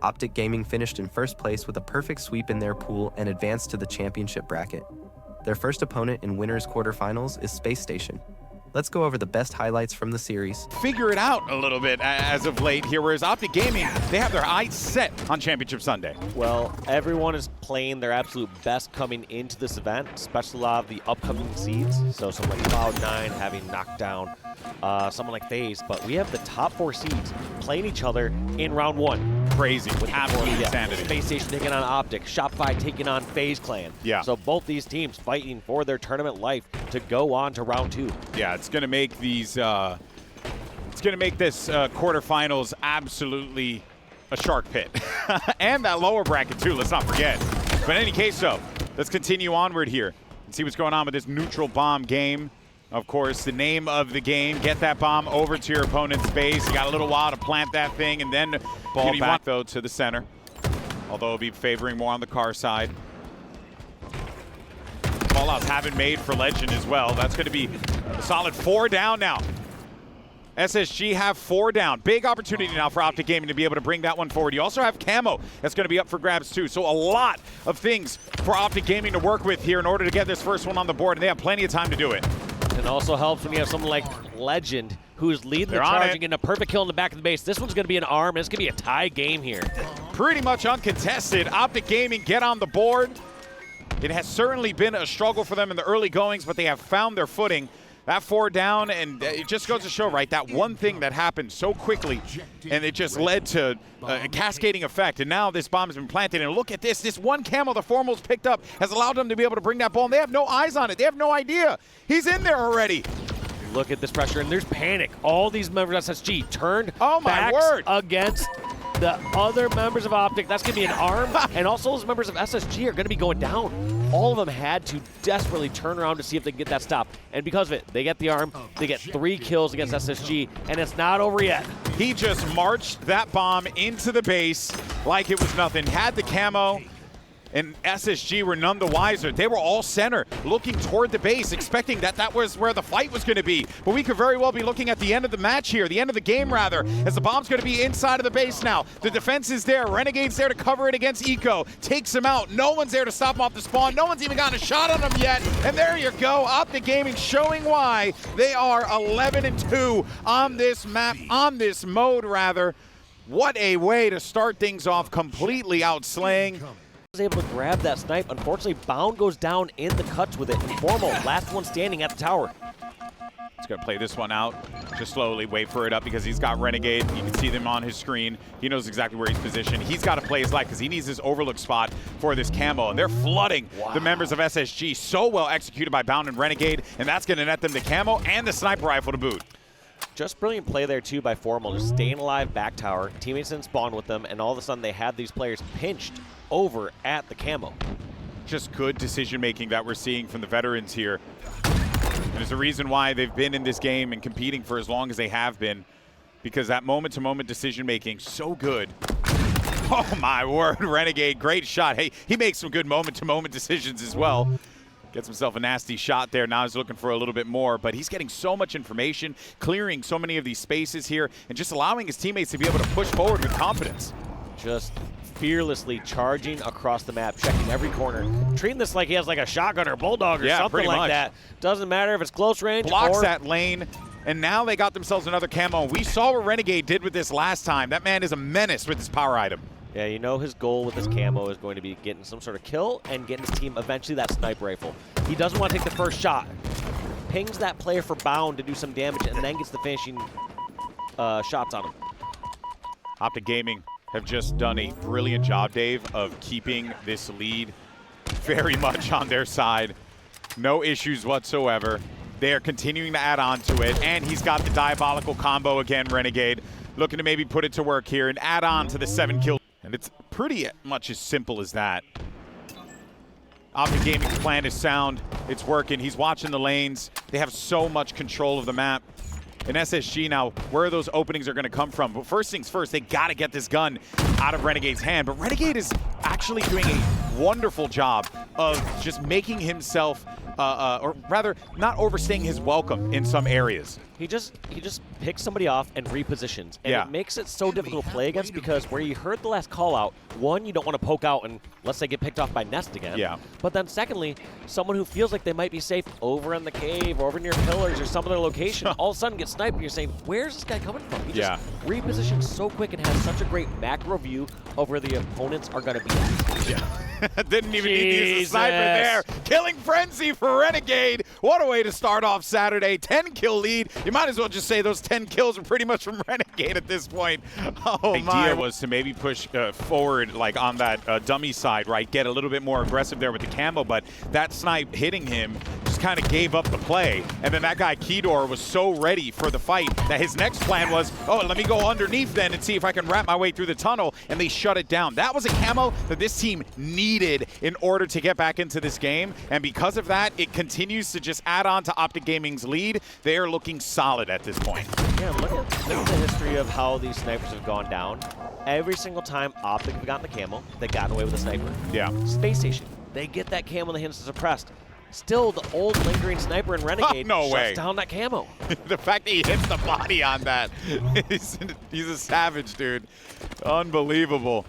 OpTic Gaming finished in first place with a perfect sweep in their pool and advanced to the championship bracket. Their first opponent in Winners Quarterfinals is Spacestation. Let's go over the best highlights from the series. Figure it out a little bit as of late here, whereas OpTic Gaming, they have their eyes set on Championship Sunday. Well, everyone is playing their absolute best coming into this event, especially a lot of the upcoming seeds. So someone like Cloud9 having knocked down someone like FaZe, but we have the top 4 seeds playing each other in round 1. Crazy, with absolute insanity. Spacestation taking on OpTic, Shopify taking on FaZe Clan. Yeah. So both these teams fighting for their tournament life to go on to round 2. Yeah, it's going to make these, it's going to make this quarterfinals absolutely a shark pit. And that lower bracket too, let's not forget. But in any case, though, let's continue onward here and see what's going on with this neutral bomb game. Of course, the name of the game, get that bomb over to your opponent's base. You got a little while to plant that thing, and then ball back, though, to the center. Although it'll be favoring more on the car side. Fallouts have been made for Legend as well. That's going to be a solid 4 down now. SSG have 4 down. Big opportunity now for OpTic Gaming to be able to bring that one forward. You also have Camo that's going to be up for grabs too. So a lot of things for OpTic Gaming to work with here in order to get this first one on the board, and they have plenty of time to do it. It also helps when you have someone like Legend who's leading the charge and getting a perfect kill in the back of the base. This one's going to be an arm, and it's going to be a tie game here. Pretty much uncontested. OpTic Gaming get on the board. It has certainly been a struggle for them in the early goings, but they have found their footing. That 4 down, and it just goes to show, right, that one thing that happened so quickly, and it just led to a cascading effect. And now this bomb has been planted, and look at this. This one Camo the Formal's picked up has allowed them to be able to bring that ball, and they have no eyes on it. They have no idea. He's in there already. Look at this pressure, and there's panic. All these members of SSG turned against the other members of OpTic. That's going to be an arm, and also those members of SSG are going to be going down. All of them had to desperately turn around to see if they can get that stop. And because of it, they get the arm, they get 3 kills against SSG, and it's not over yet. He just marched that bomb into the base like it was nothing. Had the Camo, and SSG were none the wiser. They were all center, looking toward the base, expecting that that was where the fight was going to be. But we could very well be looking at the end of the match here, the end of the game rather, as the bomb's going to be inside of the base now. The defense is there. Renegade's there to cover it against Eco. Takes him out. No one's there to stop him off the spawn. No one's even gotten a shot on him yet. And there you go. OpTic Gaming showing why they are 11-2 on this map, on this mode rather. What a way to start things off, completely outslaying. Was able to grab that snipe. Unfortunately, Bound goes down in the cuts with it. Formal, last one standing at the tower. He's going to play this one out. Just slowly wait for it up because he's got Renegade. You can see them on his screen. He knows exactly where he's positioned. He's got to play his life because he needs this overlook spot for this Camo. And they're flooding the members of SSG. So well executed by Bound and Renegade. And that's going to net them the Camo and the sniper rifle to boot. Just brilliant play there, too, by Formal. Just staying alive back tower. Teammates didn't spawn with them. And all of a sudden, they had these players pinched over at the Camo. Just good decision-making that we're seeing from the veterans here. And there's a reason why they've been in this game and competing for as long as they have been, because that moment-to-moment decision-making, so good. Oh, my word, Renegade, great shot. Hey, he makes some good moment-to-moment decisions as well. Gets himself a nasty shot there. Now he's looking for a little bit more, but he's getting so much information, clearing so many of these spaces here, and just allowing his teammates to be able to push forward with confidence. Just fearlessly charging across the map, checking every corner, treating this like he has like a shotgun or bulldog or something like that. Doesn't matter if it's close range. Blocks that lane, and now they got themselves another Camo. We saw what Renegade did with this last time. That man is a menace with his power item. Yeah, you know his goal with this Camo is going to be getting some sort of kill and getting his team eventually that sniper rifle. He doesn't want to take the first shot. Pings that player for Bound to do some damage and then gets the finishing shots on him. OpTic Gaming have just done a brilliant job, Dave, of keeping this lead very much on their side. No issues whatsoever. They are continuing to add on to it, and he's got the diabolical combo again, Renegade, looking to maybe put it to work here and add on to the 7 kill. And it's pretty much as simple as that. OpTic Gaming's plan is sound. It's working. He's watching the lanes. They have so much control of the map. In SSG now, where those openings are going to come from. But first things first, they got to get this gun out of Renegade's hand. But Renegade is actually doing a wonderful job of just making himself or rather, not overstaying his welcome in some areas. He just picks somebody off and repositions, and it makes it so difficult to play against because where you heard the last call out, one, you don't want to poke out and let's say get picked off by Nest again. Yeah. But then secondly, someone who feels like they might be safe over in the cave, or over near pillars, or some other location, all of a sudden gets sniped, and you're saying, where's this guy coming from? He just repositions so quick and has such a great macro view of where the opponents are going to be at. Yeah. Didn't even need to use the sniper there. Killing frenzy for Renegade. What a way to start off Saturday. 10-kill lead. You might as well just say those 10 kills are pretty much from Renegade at this point. Oh, the idea was to maybe push forward like on that dummy side, right? Get a little bit more aggressive there with the camo, but that snipe hitting him just kind of gave up the play. And then that guy, Kedor, was so ready for the fight that his next plan was, oh, let me go underneath then and see if I can wrap my way through the tunnel, and they shut it down. That was a camo that this team needed in order to get back into this game, and because of that, it continues to just add on to OpTic Gaming's lead. They are looking solid at this point. Yeah, look at the history of how these snipers have gone down. Every single time OpTic have gotten the camo, they got away with a sniper. Yeah. Spacestation, they get that camo and the hints are suppressed. Still, the old lingering sniper in Renegade shuts down that camo. The fact that he hits the body on that, he's a savage, dude. Unbelievable.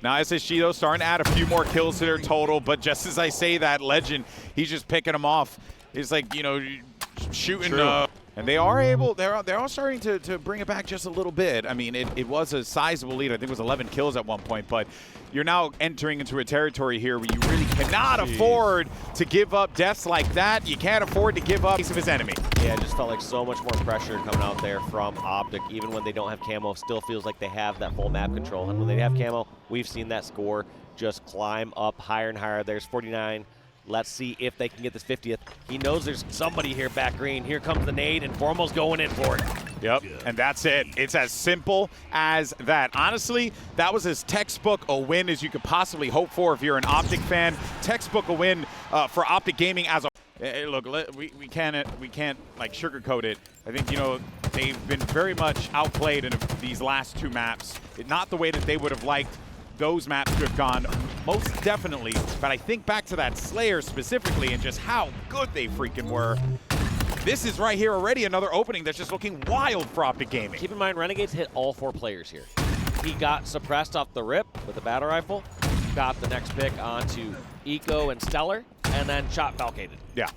Now SSG, though, starting to add a few more kills to their total, but just as I say that, Legend, he's just picking them off. He's like, you know, shooting. And they are able, they're all starting to bring it back just a little bit. I mean, it was a sizable lead. I think it was 11 kills at one point, but you're now entering into a territory here where you really cannot afford to give up deaths like that. You can't afford to give up of his enemy. Yeah, it just felt like so much more pressure coming out there from OpTic. Even when they don't have camo, still feels like they have that full map control. And when they have camo, we've seen that score just climb up higher and higher. There's 49. Let's see if they can get this 50th. He knows there's somebody here back green. Here comes the nade, and Formal's going in for it. Yep, and that's it. It's as simple as that. Honestly, that was as textbook a win as you could possibly hope for if you're an OpTic fan. Textbook a win for OpTic Gaming as a Hey, look, we can't like sugarcoat it. I think, you know, they've been very much outplayed in these last two maps. Not the way that they would have liked those maps to have gone, most definitely, but I think back to that Slayer specifically and just how good they freaking were. This is right here already another opening that's just looking wild for OpTic Gaming. Keep in mind, Renegades hit all 4 players here. He got suppressed off the rip with the battle rifle, got the next pick onto Eco and Stellar, and then shot Falcated. Yeah,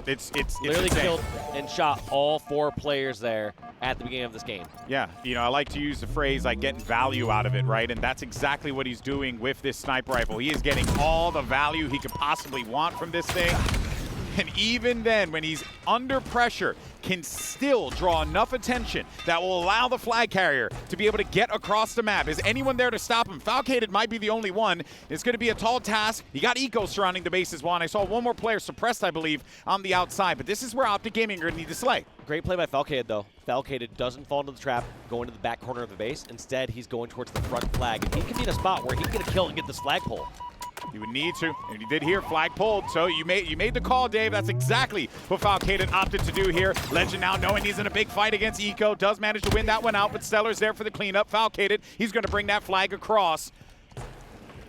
it's literally insane. killed and shot all 4 players there at the beginning of this game. Yeah, you know, I like to use the phrase like getting value out of it, right? And that's exactly what he's doing with this sniper rifle. He is getting all the value he could possibly want from this thing. And even then, when he's under pressure, can still draw enough attention that will allow the flag carrier to be able to get across the map. Is anyone there to stop him? Falcated might be the only one. It's going to be a tall task. You got Eco surrounding the base as well. And I saw one more player suppressed, I believe, on the outside. But this is where OpTic Gaming are going to need to slay. Great play by Falcated, though. Falcated doesn't fall into the trap, going to the back corner of the base. Instead, he's going towards the front flag. And he can be in a spot where he can get a kill and get this flagpole. You would need to, and you did here, flag pulled. So you made the call, Dave. That's exactly what Falcated opted to do here. Legend now knowing he's in a big fight against Eco, does manage to win that one out, but Stellar's there for the cleanup. Falcated, he's going to bring that flag across.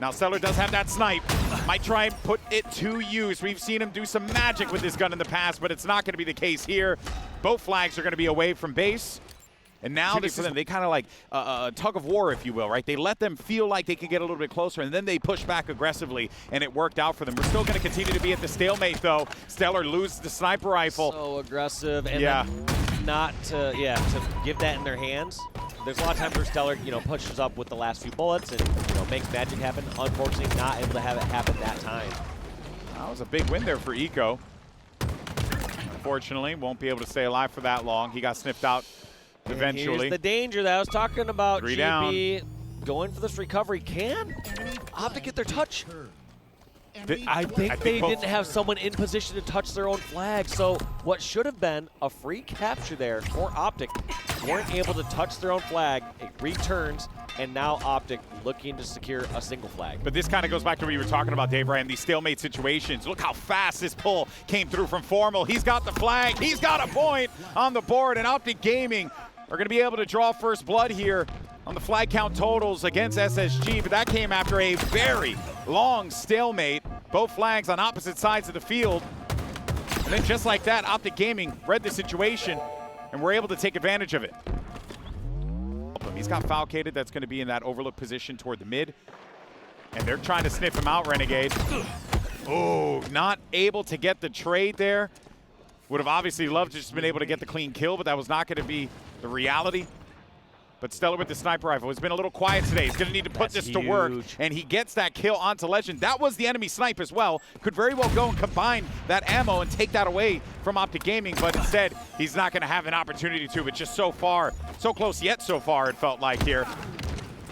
Now Stellar does have that snipe. Might try and put it to use. We've seen him do some magic with this gun in the past, but it's not going to be the case here. Both flags are going to be away from base. And now this is, they kind of like a tug of war, if you will, right? They let them feel like they can get a little bit closer, and then they push back aggressively, and it worked out for them. We're still going to continue to be at the stalemate, though. Stellar loses the sniper rifle. So aggressive, and not to give that in their hands. There's a lot of times where Stellar, you know, pushes up with the last few bullets and, you know, makes magic happen. Unfortunately, not able to have it happen that time. That was a big win there for Eco. Unfortunately, won't be able to stay alive for that long. He got sniffed out. Eventually. Here's the danger that I was talking about. 3 GP down. going for this recovery. Can OpTic get their touch? I think they didn't have someone in position to touch their own flag. So what should have been a free capture there for OpTic weren't able to touch their own flag. It returns, and now OpTic looking to secure a single flag. But this kind of goes back to what you were talking about, Dave, Ryan, these stalemate situations. Look how fast this pull came through from Formal. He's got the flag. He's got a point on the board, and OpTic Gaming are going to be able to draw first blood here on the flag count totals against SSG, but that came after a very long stalemate. Both flags on opposite sides of the field. And then just like that, OpTic Gaming read the situation and were able to take advantage of it. He's got Falcated that's going to be in that overlook position toward the mid. And they're trying to sniff him out, Renegade. Oh, not able to get the trade there. Would have obviously loved to just been able to get the clean kill, but that was not going to be the reality. But Stellar with the sniper rifle has been a little quiet today. He's going to need to put this to work, and he gets that kill onto Legend. That was the enemy snipe as well. Could very well go and combine that ammo and take that away from OpTic Gaming, but instead, he's not going to have an opportunity to. But just so far, so close yet so far, it felt like here.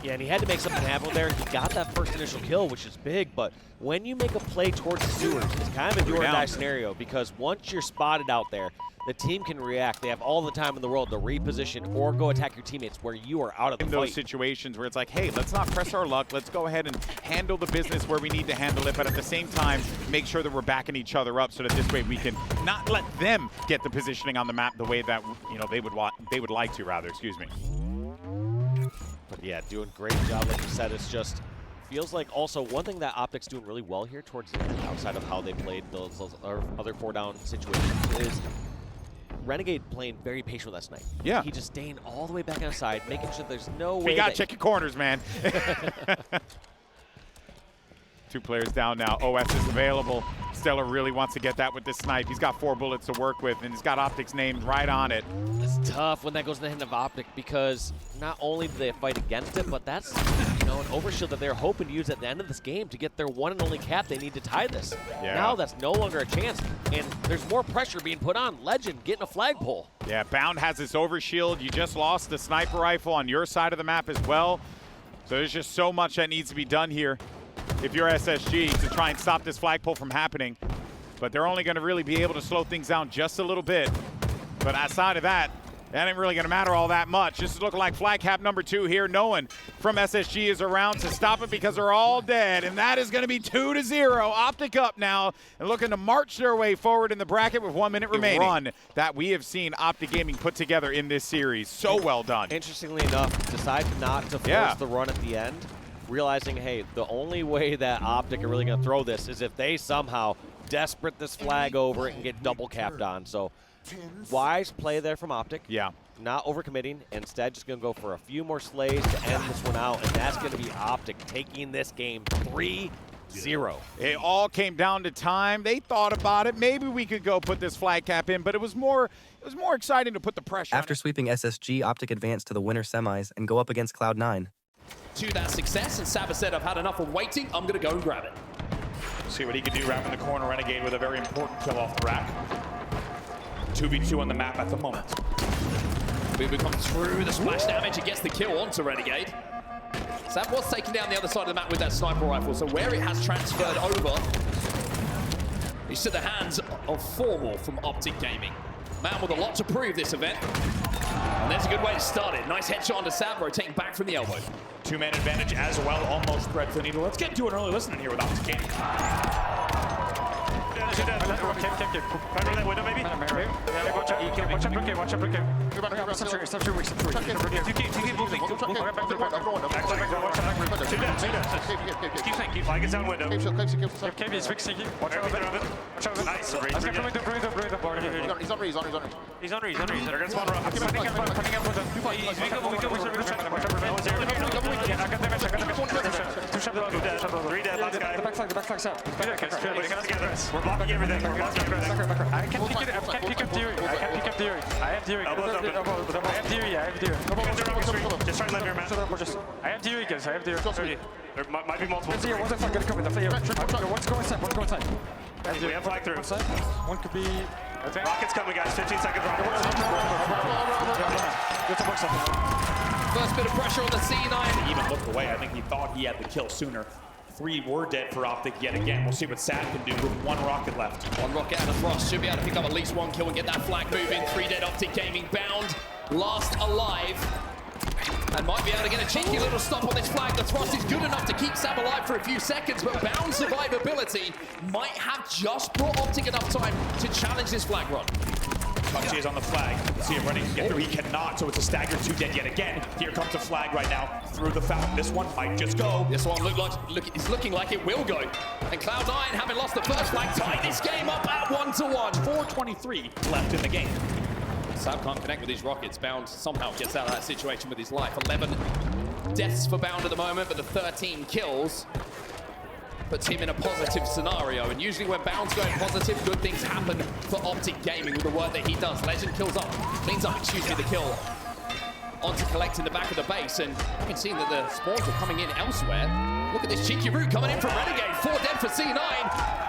Yeah, and he had to make something happen there. He got that first initial kill, which is big, but when you make a play towards the sewers, it's kind of a do or die scenario, because once you're spotted out there, the team can react. They have all the time in the world to reposition or go attack your teammates where you are out of the fight. In those situations where it's like, hey, let's not press our luck. Let's go ahead and handle the business where we need to handle it, but at the same time, make sure that we're backing each other up so that this way we can not let them get the positioning on the map the way that they would like to, rather. Excuse me. But yeah, doing a great job, like you said. It's just feels like also one thing that OpTic's doing really well here towards the end, outside of how they played those other 4-down situations, is Renegade playing very patient with that snipe. Yeah. He just staying all the way back on the side, making sure there's no way. You got to check your corners, man. 2 players down now. OS is available. Stellar really wants to get that with this snipe. He's got 4 bullets to work with, and he's got OpTic's name right on it. It's tough when that goes in the hand of OpTic, because not only do they fight against it, but that's an overshield that they're hoping to use at the end of this game to get their one and only cap they need to tie this. Yeah. Now that's no longer a chance, and there's more pressure being put on Legend getting a flagpole. Yeah, Bound has this overshield. You just lost the sniper rifle on your side of the map as well. So there's just so much that needs to be done here if you're SSG to try and stop this flagpole from happening. But they're only going to really be able to slow things down just a little bit. But outside of that, that ain't really going to matter all that much. This is looking like flag cap number 2 here. No one from SSG is around to stop it because they're all dead. And that is going to be 2-0. OpTic up now and looking to march their way forward in the bracket with 1 minute remaining. Run that we have seen OpTic Gaming put together in this series. So well done. Interestingly enough, decided not to force the run at the end, realizing, hey, the only way that OpTic are really going to throw this is if they somehow desperate this flag over it and get double capped on. So wise play there from OpTic. Yeah. Not overcommitting. Instead, just going to go for a few more slays to end this one out, and that's going to be OpTic taking this game 3-0. It all came down to time. They thought about it. Maybe we could go put this flag cap in, but it was more exciting to put the pressure After sweeping SSG, OpTic advanced to the winner semis and go up against Cloud9. To that success, and Saba said, I've had enough of waiting, I'm going to go and grab it. See what he can do wrapping the corner. Renegade with a very important kill off the rack. 2v2 on the map at the moment. Boo comes through the splash damage and gets the kill onto Renegade. Sab was taken down the other side of the map with that sniper rifle, so where it has transferred over, it's to the hands of 4 more from OpTic Gaming. Man with a lot to prove this event. And there's a good way to start it. Nice headshot onto Sab, rotating back from the elbow. 2-man advantage as well, almost thread for the needle. Let's get into an early listening here with OpTic Gaming. Keep flying it down window. Nice. He's on re. They're gonna spawn around. Three dead, last guy. The backflag's out. We're blocking everything. I can pick up theory. I have theory. Just try to live here, man. I have theory, guys. There might be multiple. One's gonna come in. One's going inside. We have flag through. One could be. Rocket's coming, guys. 15 seconds. Rockets. First bit of pressure on the C9. He even looked away. I think he thought he had the kill sooner. 3 were dead for OpTic yet again. We'll see what Sad can do with 1 rocket left. 1 rocket and a thrust should be able to pick up at least 1 kill and get that flag moving. 3 dead OpTic Gaming. Bound last alive. And might be able to get a cheeky little stop on this flag. The thrust is good enough to keep Sab alive for a few seconds, but Bound survivability might have just brought OpTic enough time to challenge this flag run. PUBG is on the flag. Let's see if Renegade can get through. He cannot, so it's a staggered 2 dead yet again. Here comes the flag right now through the fountain. This one might just go. This one it's looking like it will go. And Cloud9, having lost the first flag, tied this game up at 1-1. 4:23 left in the game. Sab can't connect with these rockets. Bound somehow gets out of that situation with his life. 11 deaths for Bound at the moment, but the 13 kills puts him in a positive scenario. And usually when Bound's going positive, good things happen for OpTic Gaming with the work that he does. Legend cleans up the kill onto Collect in the back of the base. And you can see that the spawns are coming in elsewhere. Look at this cheeky route coming in from Renegade. 4 dead for C9.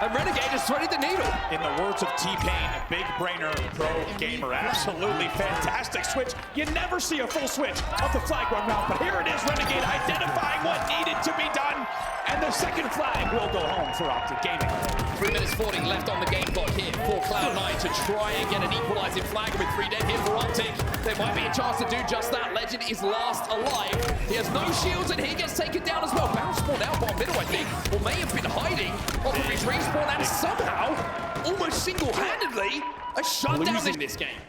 And Renegade has threaded the needle. In the words of T-Pain, big brainer pro gamer. Absolutely fantastic switch. You never see a full switch of the flag run route, but here it is, Renegade identifying what needed to be done. And the second flag will go home for OpTic Gaming. 3 minutes 40 left on the game clock here for Cloud9 to try and get an equalizing flag with 3 dead here for OpTic. There might be a chance to do just that. Legend is last alive. He has no shields and he gets taken down as well. Bounce spawned out bottom middle, I think, or may have been hiding off of his respawn and somehow, almost single-handedly, a shutdown in this game.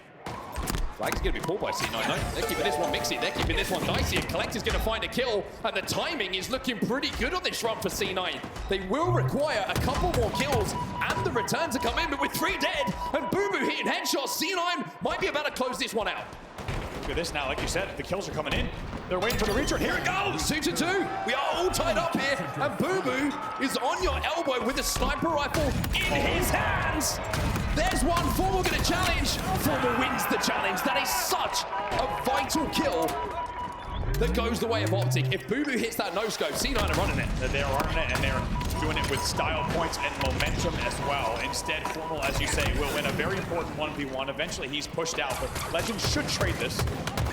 Flag's going to be pulled by C9. No, they're keeping this one mixy. They're keeping this one dicey. And Collect is going to find a kill. And the timing is looking pretty good on this run for C9. They will require a couple more kills and the return to come in. But with 3 dead and Boo hitting headshots, C9 might be about to close this one out. Look at this now. Like you said, the kills are coming in. They're waiting for the return. Here it goes. 2-2. We are all tied up here. And Boo is on your elbow with a sniper rifle in his hands. There's one. Formal going to challenge. Formal wins the challenge. That is such a vital kill that goes the way of OpTic. If Boo hits that no-scope, C9 are running it. They're running it, and they're doing it with style points and momentum as well. Instead, Formal, as you say, will win a very important 1v1. Eventually, he's pushed out, but Legend should trade this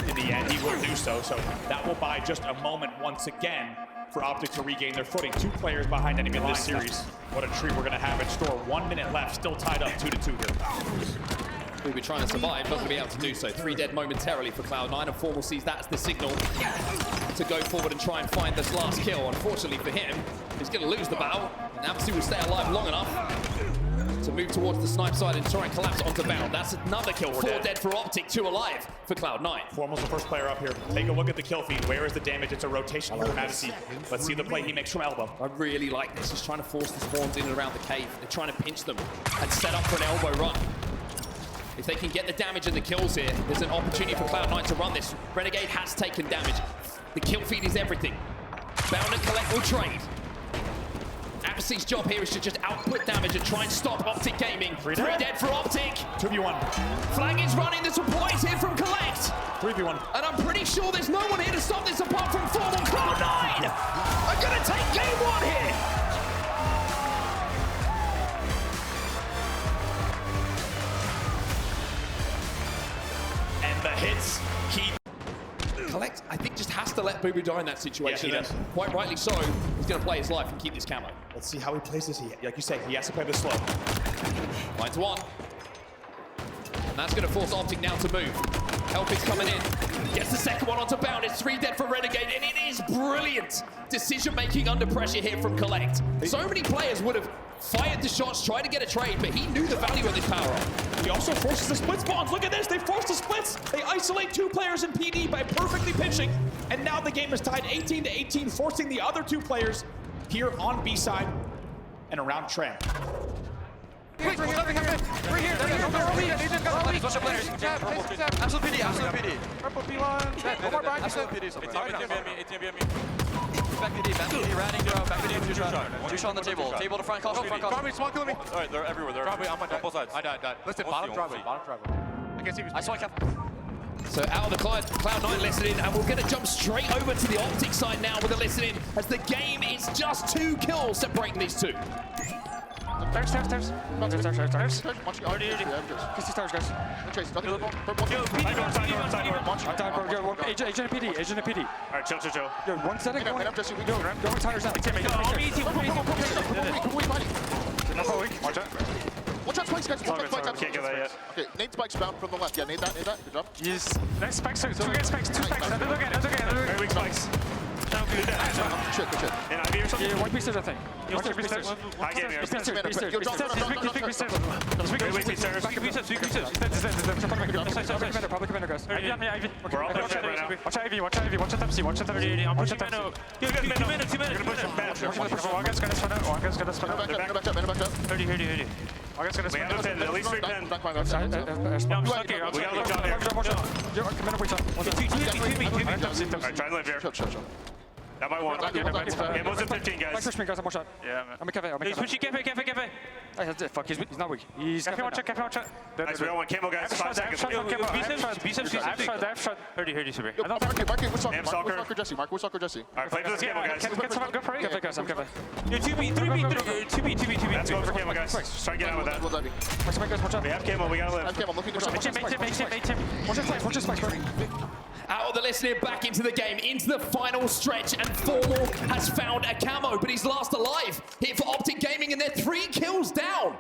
in the end. He will do so, so that will buy just a moment once again for OpTic to regain their footing. 2 players behind enemy in this series. What a treat we're going to have in store. 1 minute left, still tied up 2-2 here. We'll be trying to survive, not going to be able to do so. 3 dead momentarily for Cloud9, and Formal sees that as the signal to go forward and try and find this last kill. Unfortunately for him, he's going to lose the battle, and Amsu will stay alive long enough to move towards the snipe side and try and collapse onto Bound. That's another kill. 4 dead for OpTic, 2 alive for Cloud9. Formal's the first player up here. Take a look at the kill feed. Where is the damage? It's a rotation for Madison. Let's see the play he makes from elbow. I really like this. He's trying to force the spawns in and around the cave. They're trying to pinch them and set up for an elbow run. If they can get the damage and the kills here, there's an opportunity for Cloud9 to run this. Renegade has taken damage. The kill feed is everything. Bound and Collect will trade. Abbassi's job here is to just output damage and try and stop OpTic Gaming. 3 dead for OpTic. 2v1. Flag is running. The support is here from Collect. 3v1. And I'm pretty sure there's no one here to stop this apart from Formal. Cloud9 are going to take game 1 here. The hits keep. Collect, I think, just has to let Boo die in that situation. Yes, he does. Quite rightly so. He's going to play his life and keep this camo. Let's see how he plays this. Like you say, he has to play this slow. 9-1. And that's going to force OpTic now to move. Help is coming in. Gets the second one onto Bound. It's 3 dead for Renegade, and it is brilliant decision-making under pressure here from Collect. So many players would have fired the shots, tried to get a trade, but he knew the value of this power-up. He also forces the split spawns. Look at this. They force the splits. They isolate 2 players in PD by perfectly pitching. And now the game is tied 18-18, forcing the other 2 players here on B side and around Tram. Wait, right here. Absolute PD, absolute PD. Purple P1. One more back. Absolute PD somewhere. Back PD, ratting to back PD, 2 shot. 2 shot on the table. Table to front, cross. Probably small killing me. Alright, they're everywhere. They're Probably on my both sides. I died. Listen, bottom driveway. I can't see if I saw a cap. So out of the Cloud9 listening, and we're going to jump straight over to the OpTic side now with the listening, as the game is just 2 kills separating these 2. Stairs. Already. Kiss the stairs, guys. Chase, nothing. Agent of PD. Alright, chill. Yo, one setting. Go tires now. Watch out. Watch out, spikes, guys. Can't get that yet. Okay, nade spikes bound from the left. Yeah, nade that. Good job. Yes. Nice spikes. 2 spikes. Very weak spikes. Good shit. And IB Yeah, one piece of the thing. One piece of the thing. I gave you. He's public commander, guys. We're all pushing right now. Watch Ivy, watch Ivy, watch Tapsi, watch Tapsi. I'm pushing Mano. 2 minutes. We're gonna push him back. One guy's gonna spin out, one guy's gonna spin out. Back up. 30. One guy's gonna We spin have out. a pin, at least 3 pin. No, I'm stuck here. We gotta look down here. Commander, wait up. Alright, try and live here. Chill. That might want. It wasn't 15, Back guys. push me, guys, I'm more shot. Yeah. I'm a cafe, He's pushing cafe. Fuck, he's not weak. He's cafe, watch out. Nice, we all want camo, guys. 5 seconds. I've shot. 30, super. I don't think. Mark, Soccer Jesse. Alright, play for this camo, guys. Get someone, go for it. Cafe, guys, I'm cafe. 2B. Let's go for camo, guys. Let's try to get out with that. Watch out. We have camo, we gotta live. I'm looking to Mate him. Watch your spikes, bro. Out of the listening, back into the game, into the final stretch, and Formal has found a camo, but he's last alive. Hit for OpTic Gaming, and they're 3 kills down.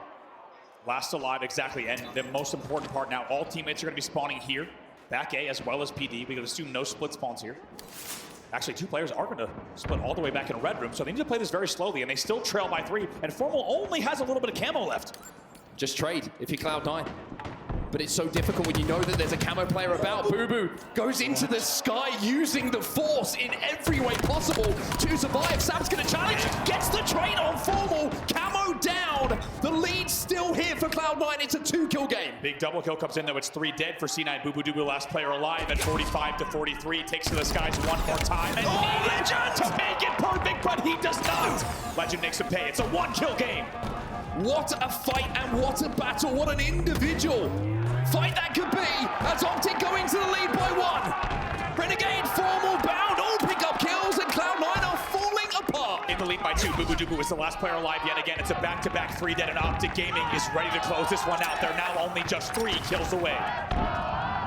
Last alive, exactly. And the most important part now, all teammates are going to be spawning here, back A as well as PD. We can assume no split spawns here. Actually, 2 players are going to split all the way back in red room, so they need to play this very slowly, and they still trail by 3, and Formal only has a little bit of camo left. Just trade if you're Cloud9. But it's so difficult when you know that there's a camo player about. Boo Boo goes into the sky using the force in every way possible to survive. Sam's going to challenge, gets the trade on Formal. Camo down. The lead's still here for Cloud9. It's a 2-kill game. Big double kill comes in, though. It's 3 dead for C9. Boo Boo Doo Boo, last player alive at 45-43. Takes to the skies one more time. And Legend to make it perfect, but he does not. Legend makes him pay. It's a 1-kill game. What a fight and what a battle. What an individual fight that could be, as OpTic going to the lead by 1. Renegade, Formal, Bound, all pick up kills, and Cloud9 are falling apart. In the lead by 2, Boo Boo Doo Boo is the last player alive yet again. It's a back-to-back 3 dead, and OpTic Gaming is ready to close this one out. They're now only just 3 kills away.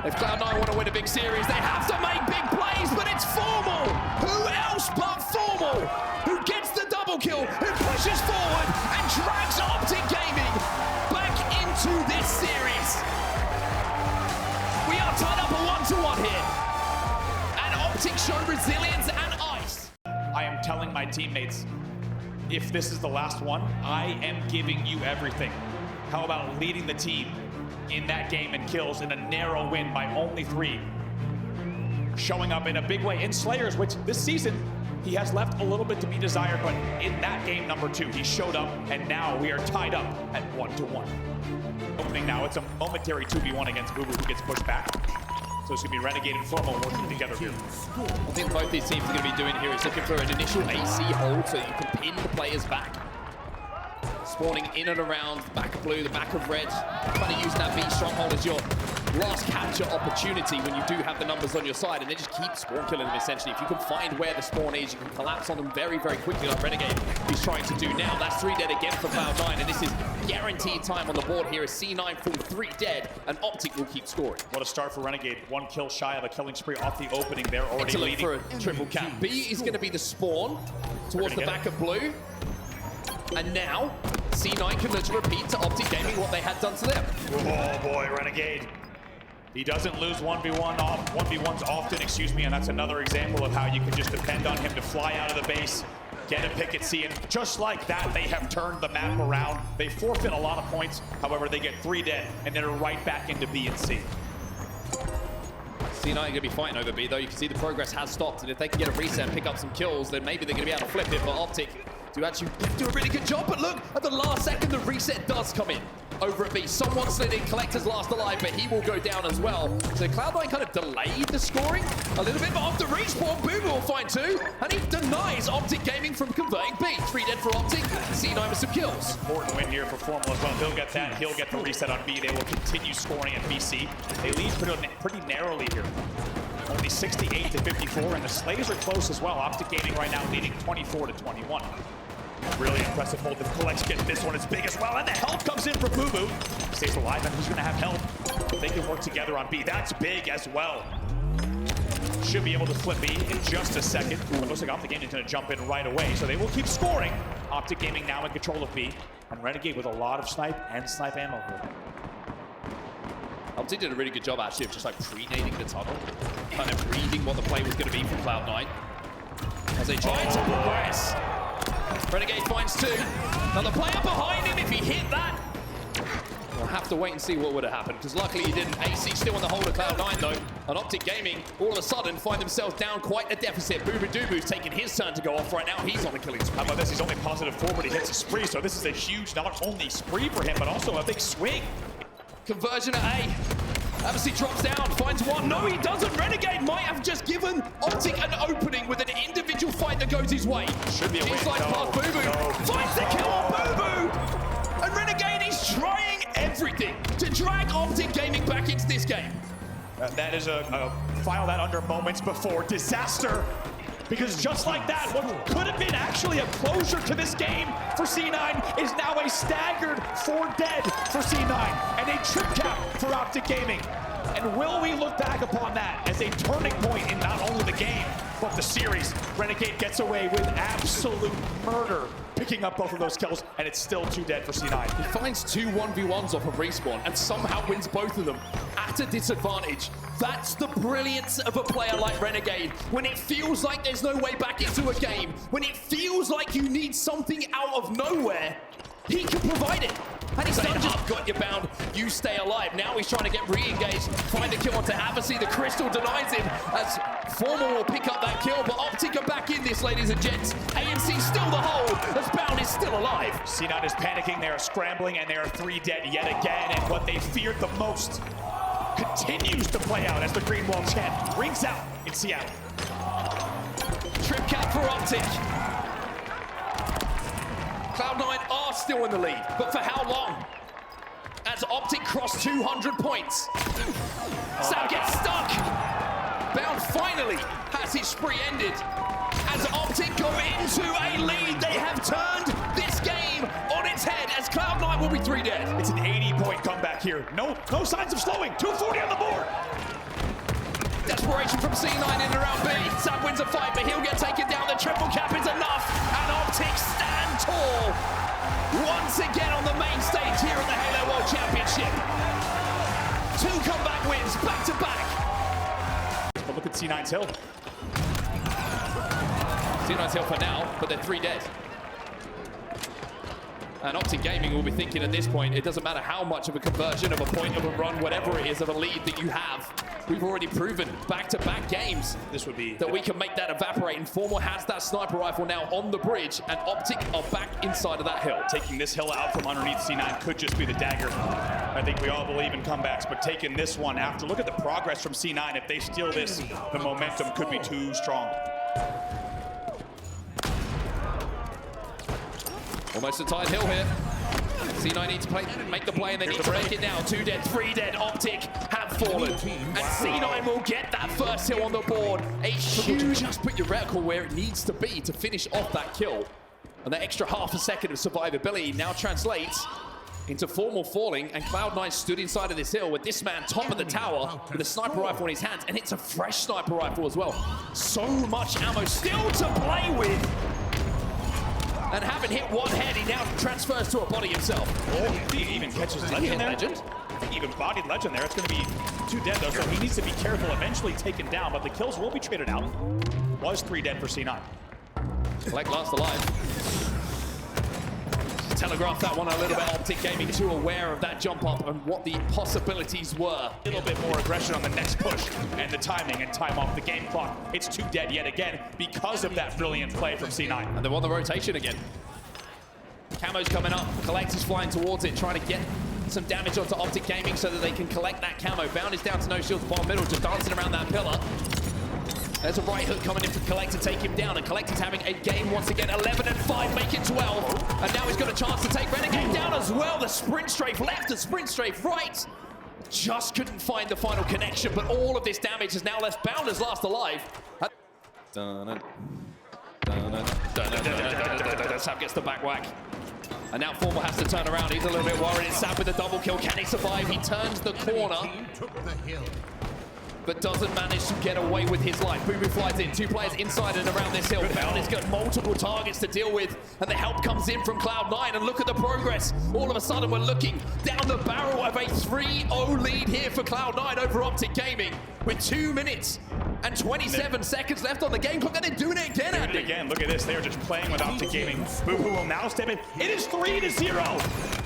If Cloud9 want to win a big series, they have to make big plays, but it's Formal. Who else but Formal, who gets the double kill, who pushes forward and drags OpTic Gaming back into this series. We are tied up a 1-1 here. And OpTic show resilience and ice. I am telling my teammates, if this is the last one, I am giving you everything. How about leading the team in that game in kills in a narrow win by only 3? Showing up in a big way in Slayers, which this season, he has left a little bit to be desired, but in that game number 2, he showed up, and now we are tied up at 1-1. Opening now, it's a momentary 2v1 against Boo Boo, who gets pushed back. So it's going to be Renegade and Formal working together here. I think both these teams are going to be doing here is looking for an initial AC hold so you can pin the players back. Spawning in and around the back of blue, the back of red. Trying to use that B Stronghold as your last capture opportunity when you do have the numbers on your side, and they just keep spawn killing them essentially. If you can find where the spawn is, you can collapse on them very, very quickly like Renegade is trying to do now. That's 3 dead again for Cloud9, and this is guaranteed time on the board here as C9 full 3 dead, and OpTic will keep scoring. What a start for Renegade. 1 kill shy of a killing spree off the opening. They're already Excellent leading. for a triple cap. B is going to be the spawn towards the back of blue. And now, C9 can look to repeat to OpTic Gaming what they had done to them. Oh boy, Renegade. He doesn't lose 1v1s often, and that's another example of how you can just depend on him to fly out of the base, get a pick at C, and just like that, they have turned the map around. They forfeit a lot of points, however, they get 3 dead, and they're right back into B and C. C9 are going to be fighting over B, though. You can see the progress has stopped, and if they can get a reset and pick up some kills, then maybe they're going to be able to flip it, but OpTic do actually do a really good job. But look, at the last second, the reset does come in over at B. Someone slid in, Collector's last alive, but he will go down as well. So Cloud9 kind of delayed the scoring a little bit, but after respawn, Boo will find 2, and he denies OpTic Gaming from converting B. 3 dead for OpTic, C9 with some kills. Important win here for Formal as well. He'll get that, he'll get the reset on B. They will continue scoring at BC. They lead pretty narrowly here. Only 68-54, and the Slayers are close as well. OpTic Gaming right now leading 24-21. Really impressive hold. If Collects get this one, it's big as well. And the help comes in from Boo Boo. Stays alive, and he's going to have help. They can work together on B. That's big as well. Should be able to flip B in just a second. It looks like OpTic Gaming is going to jump in right away, so they will keep scoring. OpTic Gaming now in control of B, and Renegade with a lot of snipe ammo here. OpTic did a really good job actually of just like pre-nading the tunnel, kind of reading what the play was going to be from Cloud9 as they try to progress. Renegade finds 2. Another player behind him. If he hit that, we'll have to wait and see what would have happened, because luckily he didn't. AC still in the hold of Cloud9 though. And OpTic Gaming all of a sudden find themselves down quite a deficit. Boobadooboo's taking his turn to go off right now. He's on the killing spree. How about this? He's only +4, but he hits a spree, so this is a huge, not only spree for him, but also a big swing. Conversion at A. Obviously drops down, finds 1. No, he doesn't. Renegade might have just given OpTic an opening with an individual fight that goes his way. Should be a win. He's like past Boo Boo. Finds the kill on Boo Boo. And Renegade is trying everything to drag OpTic Gaming back into this game. That is a file that under moments before disaster. Because just like that, what could have been actually a closure to this game for C9 is now a staggered 4 dead for C9 and a trip cap for OpTic Gaming. And will we look back upon that as a turning point in not only the game, but the series? Renegade gets away with absolute murder, picking up both of those kills, and it's still 2 dead for C9. He finds 2 1v1s off of respawn and somehow wins both of them at a disadvantage. That's the brilliance of a player like Renegade. When it feels like there's no way back into a game, when it feels like you need something out of nowhere, he can provide it. And he's done just got you bound, you stay alive. Now he's trying to get re-engaged, find a kill onto Havasi. The crystal denies him as Formal will pick up that kill, but OpTic are back in this, ladies and gents. AMC still the hold, as Bound is still alive. C9 is panicking, they are scrambling, and they are 3 dead yet again. And what they feared the most continues to play out as the green wall chant rings out in Seattle. Trip cap for OpTic. Cloud9 are still in the lead, but for how long? As OpTic cross 200 points. Sam gets stuck. Bound finally has his spree ended. As OpTic go into a lead, they have turned this game on its head as Cloud9 will be 3 dead. It's an 80-point comeback here. No signs of slowing. 240 on the board. Desperation from C9 in and around B. Sam wins a fight, but he'll get taken down. The triple cap is enough, and OpTic stand tall once again on the main stage here at the Halo World Championship. 2 comeback wins back to back. But look at C9's hill. C9's hill for now, but they're 3 dead. And OpTic Gaming will be thinking at this point, it doesn't matter how much of a conversion, of a point, of a run, whatever it is, of a lead that you have. We've already proven back-to-back games this would be that we can make that evaporate. And Formal has that sniper rifle now on the bridge, and OpTic are back inside of that hill. Taking this hill out from underneath C9 could just be the dagger. I think we all believe in comebacks, but taking this one after, look at the progress from C9. If they steal this, the momentum could be too strong. Almost a tight hill here. C9 need to make the play, and they need to break it now. 2 dead, 3 dead. OpTic have fallen. And C9 will get that first hill on the board. A huge, just put your reticle where it needs to be to finish off that kill. And that extra half a second of survivability now translates into Formal falling, and Cloud9 stood inside of this hill with this man top of the tower with a sniper rifle in his hands, and it's a fresh sniper rifle as well. So much ammo still to play with. And having hit 1 head, he now transfers to a body himself. Oh, he even catches Legend there. Legend? I think he even bodied Legend there. It's going to be 2 dead though, so he needs to be careful, eventually taken down, but the kills will be traded out. Was 3 dead for C9. Collect last alive. Telegraph that one a little bit. OpTic Gaming too aware of that jump up and what the possibilities were. A little bit more aggression on the next push and the timing and time off the game clock. It's 2 dead yet again because of that brilliant play from C9. And they're on the rotation again. Camo's coming up. Collect is flying towards it, trying to get some damage onto OpTic Gaming so that they can collect that camo. Bound is down to no shields, bottom middle, just dancing around that pillar. There's a right hook coming in for Collect to take him down, and Collect is having a game once again. 11 and 5, make it 12. And now he's got a chance to take Renegade down as well. The sprint strafe left, the sprint strafe right. Just couldn't find the final connection, but all of this damage has now left Bound as last alive. Sam gets the back whack. And now Formal has to turn around. He's a little bit worried. It's Sam with a double kill. Can he survive? He turns the corner. but doesn't manage to get away with his life. Boo Boo flies in, 2 players inside and around this hill. Bound has got multiple targets to deal with, and the help comes in from Cloud9, and look at the progress. All of a sudden, we're looking down the barrel of a 3-0 lead here for Cloud9 over OpTic Gaming, with 2 minutes and 27 seconds left on the game clock, and they're doing it again, Andy. Doing it again, look at this, they are just playing with OpTic Gaming. Boo Boo will now step in. It is 3-0!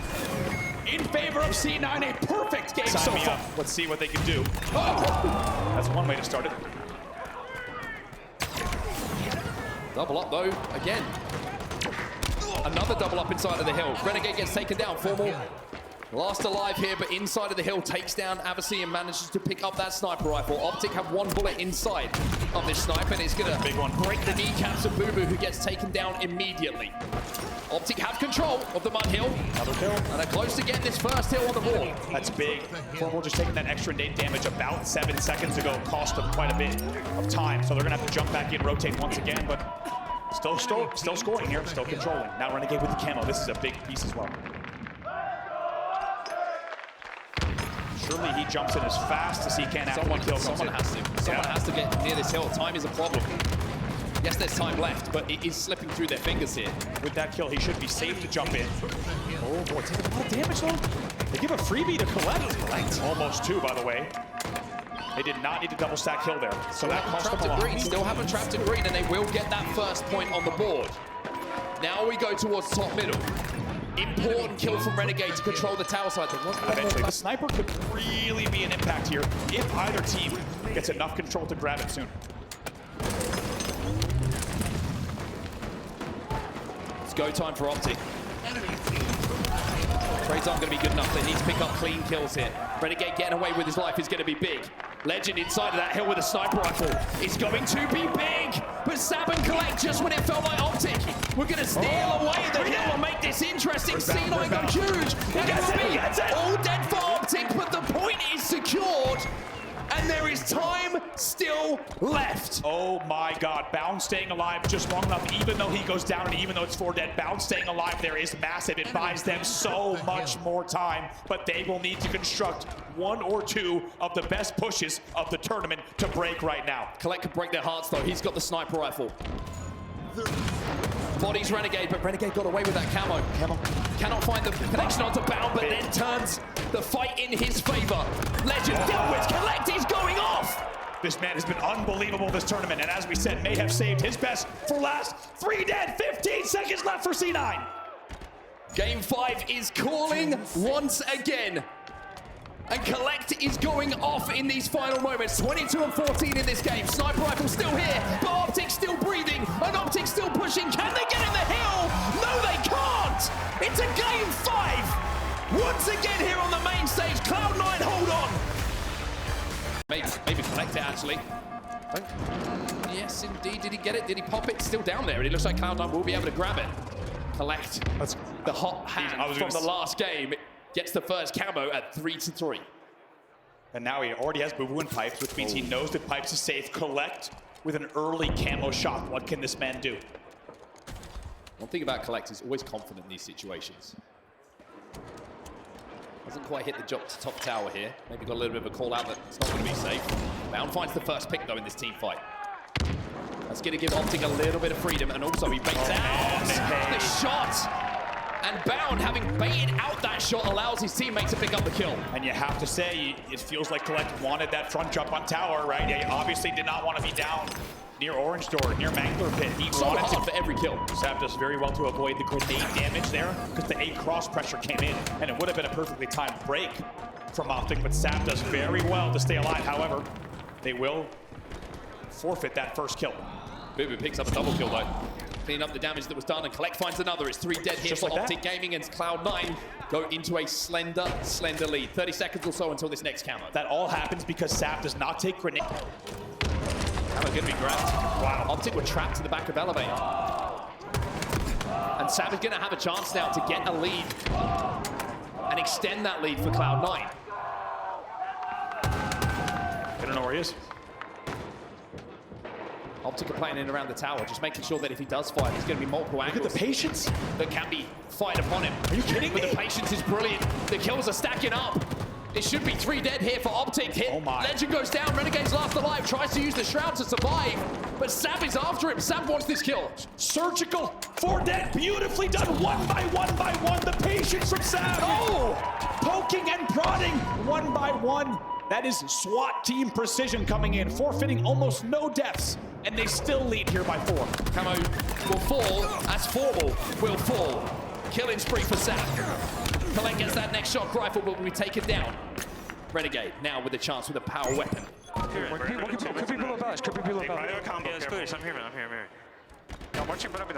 In favor of C9, a perfect game so far. Let's see what they can do. Oh! That's one way to start it. Double up though, again. Another double up inside of the hill. Renegade gets taken down, Formal. Last alive here, but inside of the hill takes down Avicii and manages to pick up that sniper rifle. OpTic have 1 bullet inside of this sniper, and it's gonna break the kneecaps of Boo Boo, who gets taken down immediately. OpTic have control of the mud hill. Another kill. And they're close to getting this first hill on the board. That's big. Formal just taking that extra nade damage about 7 seconds ago. Cost them quite a bit of time, so they're gonna have to jump back in, rotate once again, but still scoring here, still controlling. Now Renegade with the camo. This is a big piece as well. Surely he jumps in as fast as he can after the kill. Someone has to get near this hill. Time is a problem. Yes, there's time left, but it is slipping through their fingers here. With that kill, he should be safe to jump in. Oh boy, taking a lot of damage though. They give a freebie to collect. Almost 2, by the way. They did not need to double stack kill there. So that cost them a lot. Still haven't trapped in green, and they will get that first point on the board. Now we go towards top middle. Important kill from Renegade to control the tower side. Eventually, the sniper could really be an impact here if either team gets enough control to grab it soon. It's go time for OpTic. Trades aren't going to be good enough. They need to pick up clean kills here. Renegade getting away with his life is going to be big. Legend inside of that hill with a sniper rifle is going to be big. But Sab and Collect, just when it felt like OpTic, we're going to steal away the hill and make this interesting. C9 go huge. It gets be all dead for OpTic, but the point is secured. And there is time still left. Oh my God, Bound staying alive just long enough, even though he goes down and even though it's 4 dead, Bound staying alive there is massive. It buys them so much more time, but they will need to construct 1 or 2 of the best pushes of the tournament to break right now. Collect can break their hearts though. He's got the sniper rifle. Bodies Renegade, but Renegade got away with that camo. Cannot find the connection onto Bound, but then turns the fight in his favor. Legend dealt with. Collect is going off. This man has been unbelievable this tournament, and as we said, may have saved his best for last. 3 dead, 15 seconds left for C9. Game 5 is calling once again. And Collect is going off in these final moments. 22 and 14 in this game. Sniper rifle still here, but OpTic still breathing, and OpTic still pushing. Can they get in the hill? No, they can't. It's a game 5. Once again here on the main stage, Cloud9 hold on. Maybe Collect it actually. Yes, indeed. Did he get it? Did he pop it? Still down there, and it looks like Cloud9 will be able to grab it. Collect. The hot hand from the last game. Gets the first camo at 3-3. And now he already has Boo Boo and Pipes, which means he knows that Pipes is safe. Collect with an early camo shot. What can this man do? One thing about Collect is always confident in these situations. Doesn't quite hit the top tower here. Maybe got a little bit of a call out that it's not going to be safe. Bound finds the first pick though in this team fight. That's going to give OpTic a little bit of freedom, and also he baits out the shot. And Bound, having baited out that shot, allows his teammate to pick up the kill. And you have to say, it feels like Collect wanted that front jump on tower, right? He obviously did not want to be down near Orange Door, near Mangler Pit. He wanted to for every kill. Sab does very well to avoid the grenade damage there, because the A cross pressure came in, and it would have been a perfectly timed break from OpTic, but Sab does very well to stay alive. However, they will forfeit that first kill. Boo Boo picks up a double kill though. Clean up the damage that was done, and Collect finds another. It's 3 dead here for OpTic Gaming, and Cloud9 go into a slender lead. 30 seconds or so until this next camo. That all happens because Sab does not take grenade. Camo gonna be grabbed. Wow. OpTic were trapped to the back of elevator. And Sab is gonna have a chance now to get a lead and extend that lead for Cloud9. I don't know where he is. OpTic are playing in around the tower, just making sure that if he does fire, there's going to be multiple angles. Look at the patience that can be fired upon him. Are you kidding me? But the patience is brilliant. The kills are stacking up. It should be 3 dead here for OpTic. Hit. Oh my. Legend goes down. Renegade's last alive. Tries to use the Shroud to survive. But Sab is after him. Sab wants this kill. Surgical, 4 dead, beautifully done, one by one. The patience from Sam. Oh! Poking and prodding, one by one. That is SWAT team precision coming in, forfeiting almost no deaths, and they still lead here by 4. Camo will fall as Formal will fall. Killing spree for Sab. Colette gets that next shock rifle, but will be taken down. Renegade now with a chance with a power weapon. Could be below Bash, could be below Bash. I'm here, man. I'm watching what I'm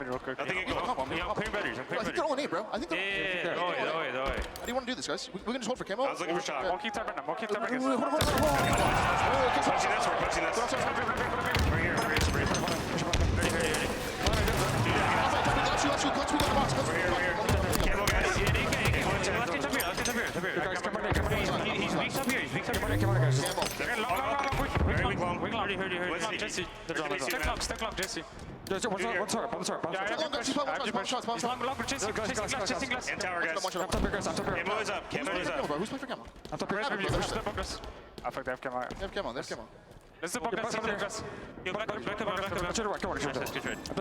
real quick. I think it goes. I'm clearing batteries, I think they're all in A, bro. I think they're Yeah, How do you want to do this, guys? We can just hold for camo? I was looking for shot. I'll keep tapping them, Punching Punching this, we're punching this. Camo, guys. He's weak up here, Come on, guys. Very weak long. Jesse. Step long, Jesse. One shot. And tower, guys. Camo is up. Who's playing for camo? I'm top here. I fucked that camo. They have camo. Let's do back guys.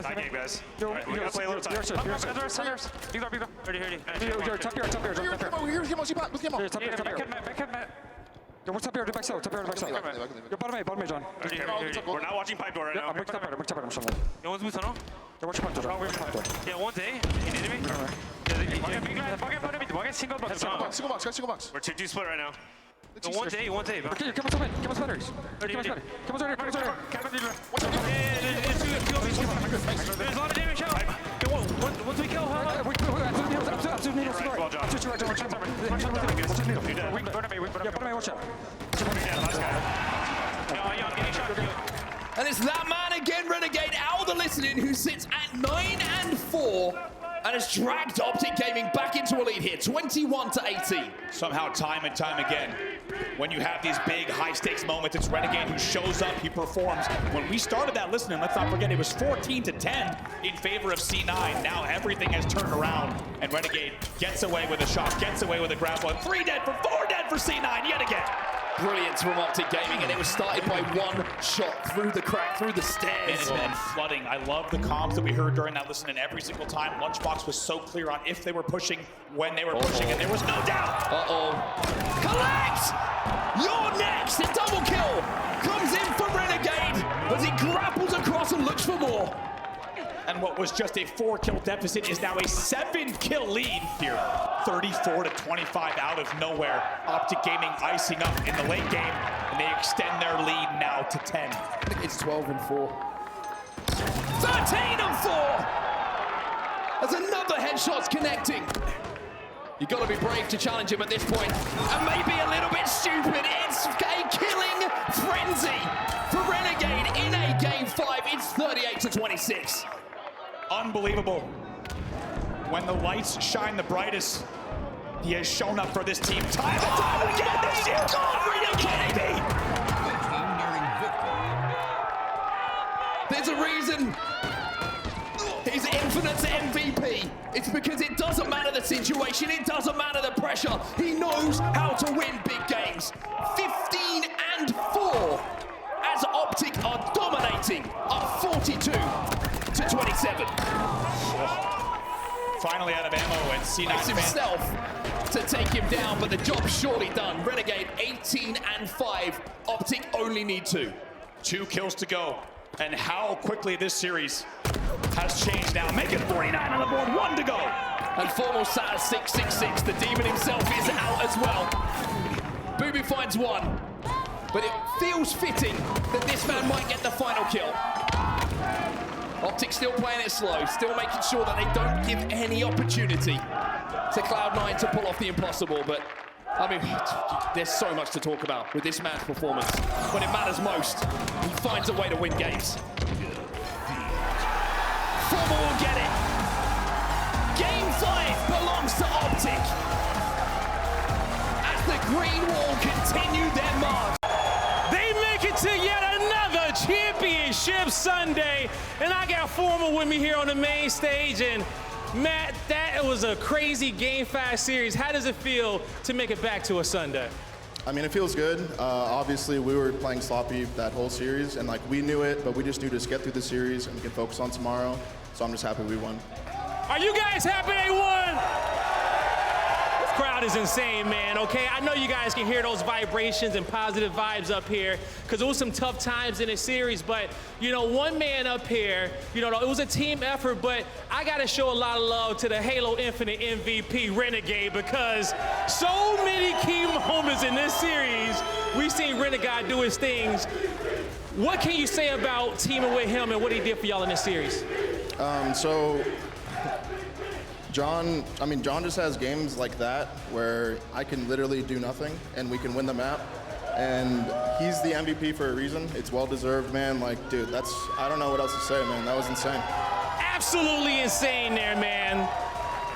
High game, guys. We gotta play a little time. What's up here? Back side. You're bottom A, John. We're not watching pipe door right now. I'm watching pipe door. Yeah, one's A. Enemy. Single box. We're 2-2 split right now. One's A. Okay, come on, batteries. Come on, There's a lot of damage out. Once we kill, And it's that man again, Renegade, out of the listening, who sits at 9-4 and has dragged OpTic Gaming back into a lead here, 21-18. Somehow, time and time again, when you have these big, high-stakes moments, it's Renegade who shows up, he performs. When we started that listening, let's not forget, it was 14-10 in favor of C9. Now everything has turned around, and Renegade gets away with a shot, gets away with a grapple, and 3 dead for 4 dead for C9 yet again. Brilliant from OpTic Gaming, and it was started by one shot through the crack, through the stairs. It's been flooding. I love the comms that we heard during that listening every single time. Lunchbox was so clear on if they were pushing, when they were pushing, and there was no doubt. Collect! You're next! A double kill comes in for Renegade as he grapples across and looks for more. And what was just a 4-kill deficit is now a 7-kill lead here. 34-25 out of nowhere. OpTic Gaming icing up in the late game, and they extend their lead now to 10. It's 12-4. 13-4! As another headshot's connecting. You gotta be brave to challenge him at this point. And maybe a little bit stupid. It's a killing frenzy for Renegade in a game 5. It's 38-26. Unbelievable. When the lights shine the brightest, he has shown up for this team time and time again this year. Are you kidding me? There's a reason he's infinite MVP. It's because it doesn't matter the situation, it doesn't matter the pressure. He knows how to win big games. 15-4 as OpTic are dominating, up 42-27. Finally out of ammo, and C9 It's himself to take him down, but the job's surely done. Renegade 18-5. OpTic only need 2. 2 kills to go. And how quickly this series has changed now. Making 49 on the board, 1 to go. And Formal sat at 6-6-6. The demon himself is out as well. Booby finds 1. But it feels fitting that this man might get the final kill. OpTic still playing it slow, still making sure that they don't give any opportunity to Cloud9 to pull off the impossible, but I mean, there's so much to talk about with this man's performance. When it matters most, he finds a way to win games. Formal will get it. Game 5 belongs to OpTic. As the Green Wall continue their march. They make it to yet another championship Sunday, and I got Formal with me here on the main stage, and Matt, that it was a crazy Game 5 series. How does it feel to make it back to a Sunday? I mean, it feels good. Obviously, we were playing sloppy that whole series, and like we knew it, but we just knew to just get through the series and we can focus on tomorrow. So I'm just happy we won. Are you guys happy they won? This crowd is insane, man, okay? I know you guys can hear those vibrations and positive vibes up here because it was some tough times in the series, but, you know, one man up here, you know, it was a team effort, but I got to show a lot of love to the Halo Infinite MVP, Renegade, because so many key moments in this series, we've seen Renegade do his things. What can you say about teaming with him and what he did for y'all in this series? So John just has games like that where I can literally do nothing and we can win the map. And he's the MVP for a reason. It's well-deserved, man. Like, dude, I don't know what else to say, man. That was insane. Absolutely insane there, man.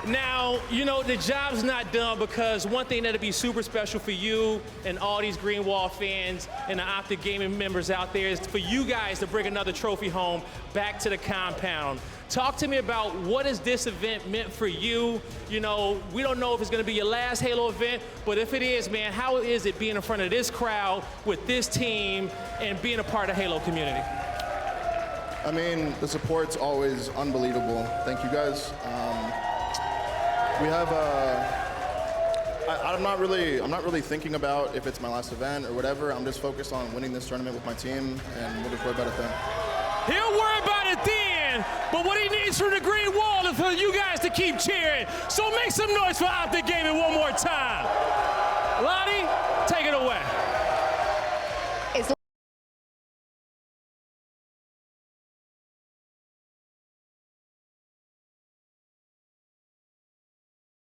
Now, you know, the job's not done because one thing that'll be super special for you and all these Greenwall fans and the OpTic Gaming members out there is for you guys to bring another trophy home back to the compound. Talk to me about what has this event meant for you. You know, we don't know if it's going to be your last Halo event, but if it is, man, how is it being in front of this crowd with this team and being a part of the Halo community? I mean, the support's always unbelievable. Thank you guys. We have I'm not really thinking about if it's my last event or whatever. I'm just focused on winning this tournament with my team, and we'll just worry about it then. He'll worry about it then, but what he needs from the green wall is for you guys to keep cheering. So make some noise for OpTic Gaming one more time. Lottie, take it away.